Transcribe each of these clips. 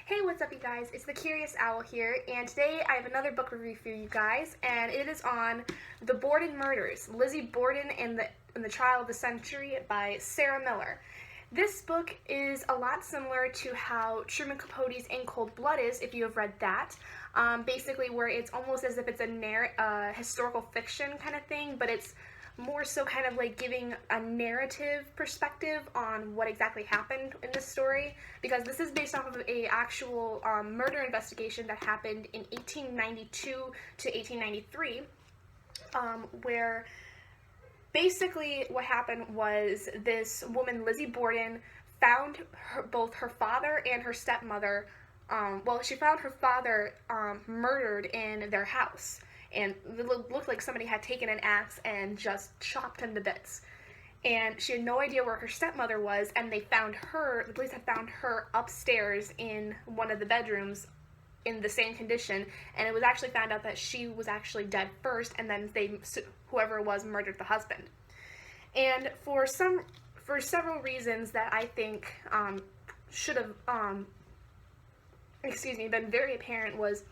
Hey, what's up you guys? It's the Curious Owl here, and today I have another book review for you guys, and it is on The Borden Murders, Lizzie Borden and the Trial of the Century by Sarah Miller. This book is a lot similar to how Truman Capote's In Cold Blood is, if you have read that. Basically where it's almost as if it's a historical fiction kind of thing, but it's more so kind of like giving a narrative perspective on what exactly happened in this story, because this is based off of a actual murder investigation that happened in 1892 to 1893, where basically what happened was this woman, Lizzie Borden, found both her father and her stepmother, she found her father murdered in their house. And it looked like somebody had taken an axe and just chopped him to bits. And she had no idea where her stepmother was, and the police had found her upstairs in one of the bedrooms in the same condition, and it was actually found out that she was actually dead first, and then whoever it was murdered the husband. And for several reasons that I think should have been very apparent, was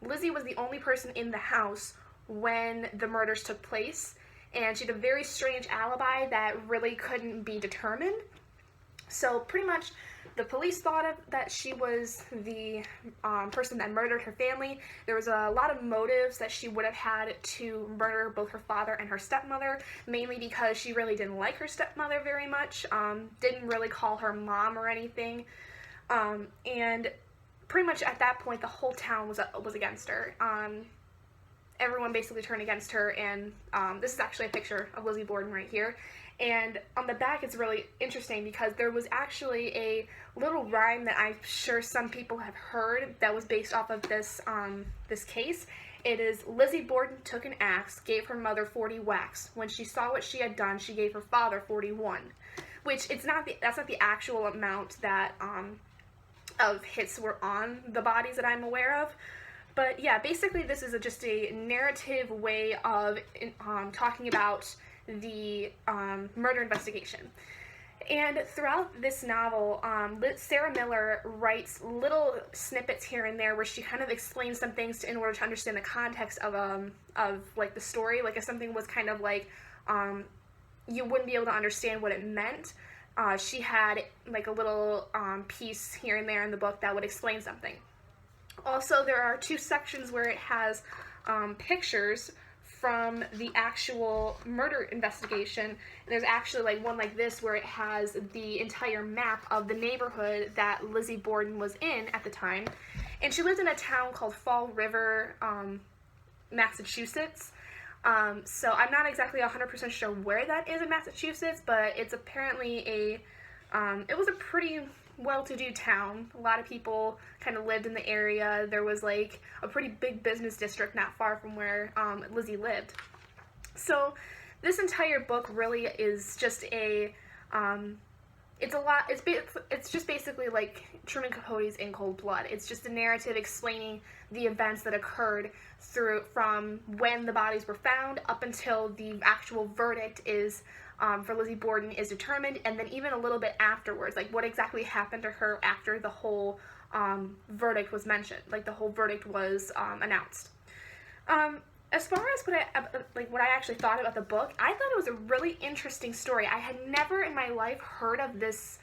Lizzie was the only person in the house when the murders took place, and she had a very strange alibi that really couldn't be determined. So pretty much the police thought that she was the person that murdered her family. There was a lot of motives that she would have had to murder both her father and her stepmother, mainly because she really didn't like her stepmother very much, didn't really call her mom or anything, and pretty much at that point the whole town was against her. Everyone basically turned against her, and this is actually a picture of Lizzie Borden right here. And on the back it's really interesting because there was actually a little rhyme that I'm sure some people have heard that was based off of this case. It is, Lizzie Borden took an axe, gave her mother 40 whacks. When she saw what she had done, she gave her father 41. Which that's not the actual amount that of hits were on the bodies that I'm aware of. But yeah, basically this is just a narrative way of talking about the murder investigation. And throughout this novel, Sarah Miller writes little snippets here and there where she kind of explains some things in order to understand the context of like the story. Like if something was kind of like you wouldn't be able to understand what it meant, she had like a little piece here and there in the book that would explain something. Also, there are two sections where it has pictures from the actual murder investigation. And there's actually like one like this where it has the entire map of the neighborhood that Lizzie Borden was in at the time. And she lived in a town called Fall River, Massachusetts. So I'm not exactly 100% sure where that is in Massachusetts, but it's apparently it was a pretty well-to-do town. A lot of people kind of lived in the area. There was like a pretty big business district not far from where Lizzie lived. So this entire book really is just it's just basically like Truman Capote's In Cold Blood. It's just a narrative explaining the events that occurred from when the bodies were found up until the actual verdict is for Lizzie Borden is determined, and then even a little bit afterwards, like what exactly happened to her after the whole verdict was mentioned, like the whole verdict was announced. As far as what I actually thought about the book, I thought it was a really interesting story. I had never in my life heard of this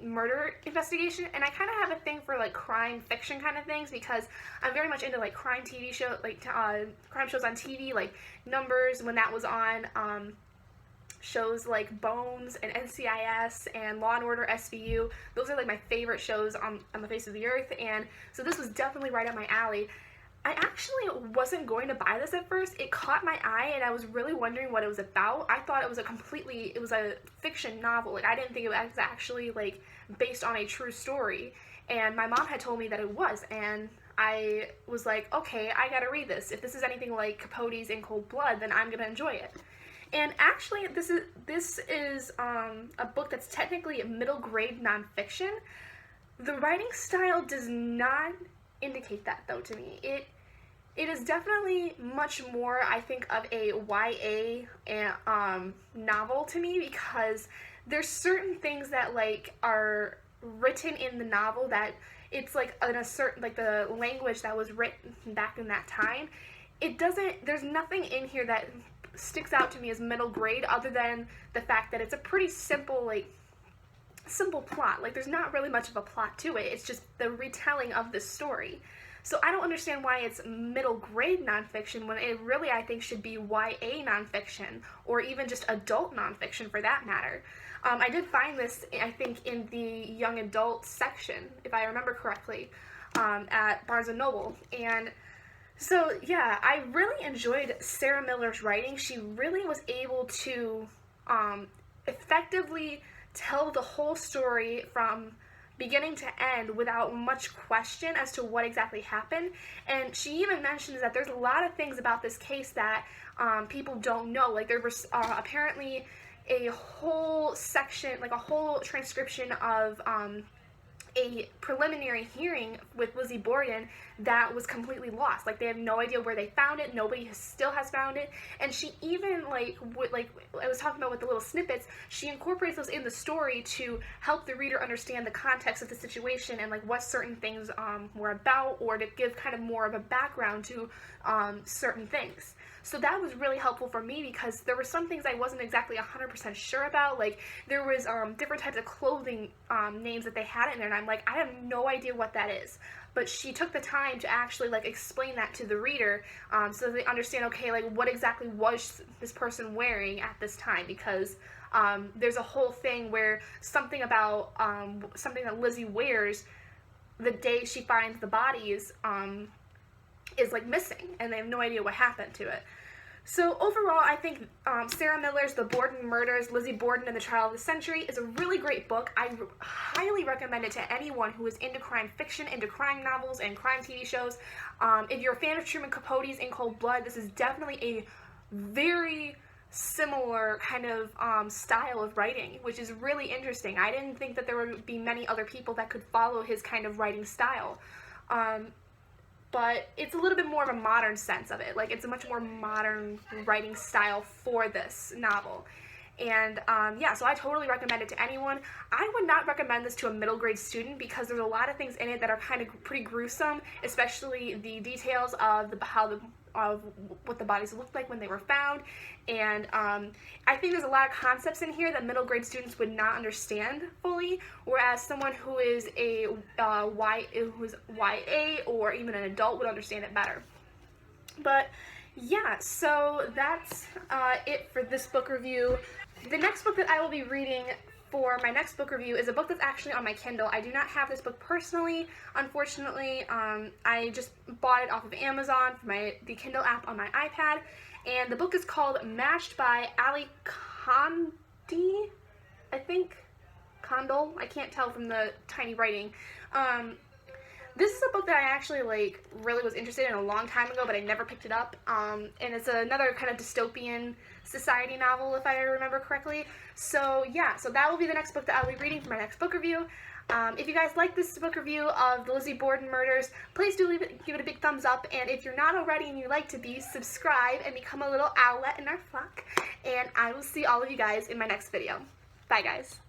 murder investigation, and I kind of have a thing for like crime fiction kind of things because I'm very much into like crime TV show, like crime shows on TV, like Numbers when that was on, shows like Bones and NCIS and Law & Order SVU. Those are like my favorite shows on the face of the earth, and so this was definitely right up my alley. I actually wasn't going to buy this at first. It caught my eye, and I was really wondering what it was about. I thought it was a fiction novel. Like, I didn't think it was actually, like, based on a true story. And my mom had told me that it was, and I was like, okay, I gotta read this. If this is anything like Capote's In Cold Blood, then I'm gonna enjoy it. And actually, this is a book that's technically a middle grade nonfiction. The writing style does not indicate that, though, to me. It is definitely much more, I think, of a YA novel to me, because there's certain things that like are written in the novel, that it's like in a certain, like the language that was written back in that time, there's nothing in here that sticks out to me as middle grade, other than the fact that it's a pretty simple plot. Like, there's not really much of a plot to it. It's just the retelling of the story. So I don't understand why it's middle grade nonfiction when it really, I think, should be YA nonfiction, or even just adult nonfiction for that matter. I did find this, I think, in the young adult section, if I remember correctly, at Barnes & Noble. And so, yeah, I really enjoyed Sarah Miller's writing. She really was able to effectively tell the whole story from beginning to end without much question as to what exactly happened. And she even mentions that there's a lot of things about this case that people don't know. Like, there was apparently a whole section, like a whole transcription of a preliminary hearing with Lizzie Borden that was completely lost. Like, they have no idea where they found it. Nobody still has found it. And she even, like I was talking about with the little snippets, she incorporates those in the story to help the reader understand the context of the situation and, like, what certain things were about, or to give kind of more of a background to certain things. So that was really helpful for me, because there were some things I wasn't exactly 100% sure about. Like, there was different types of clothing names that they had in there, and I'm like, I have no idea what that is. But she took the time to actually, like, explain that to the reader, so they understand, okay, like, what exactly was this person wearing at this time, because there's a whole thing where something about something that Lizzie wears the day she finds the bodies is, like, missing, and they have no idea what happened to it. So overall, I think Sarah Miller's The Borden Murders, Lizzie Borden and the Trial of the Century is a really great book. I highly recommend it to anyone who is into crime fiction, into crime novels, and crime TV shows. If you're a fan of Truman Capote's In Cold Blood, this is definitely a very similar kind of style of writing, which is really interesting. I didn't think that there would be many other people that could follow his kind of writing style. But it's a little bit more of a modern sense of it. Like, it's a much more modern writing style for this novel. And yeah, so I totally recommend it to anyone. I would not recommend this to a middle grade student, because there's a lot of things in it that are kind of pretty gruesome, especially the details of what the bodies looked like when they were found. And I think there's a lot of concepts in here that middle grade students would not understand fully, whereas someone who is who's YA or even an adult would understand it better. But yeah, so that's it for this book review. The next book that I will be reading for my next book review is a book that's actually on my Kindle. I do not have this book personally, unfortunately. I just bought it off of Amazon for the Kindle app on my iPad, and the book is called Mashed by Ali Kondi, I think. Condol? I can't tell from the tiny writing. This is a book that I actually, like, really was interested in a long time ago, but I never picked it up. And it's another kind of dystopian society novel, if I remember correctly. So yeah, so that will be the next book that I'll be reading for my next book review. If you guys like this book review of the Lizzie Borden Murders, please do give it a big thumbs up. And if you're not already and you'd like to be, subscribe and become a little owlet in our flock. And I will see all of you guys in my next video. Bye, guys.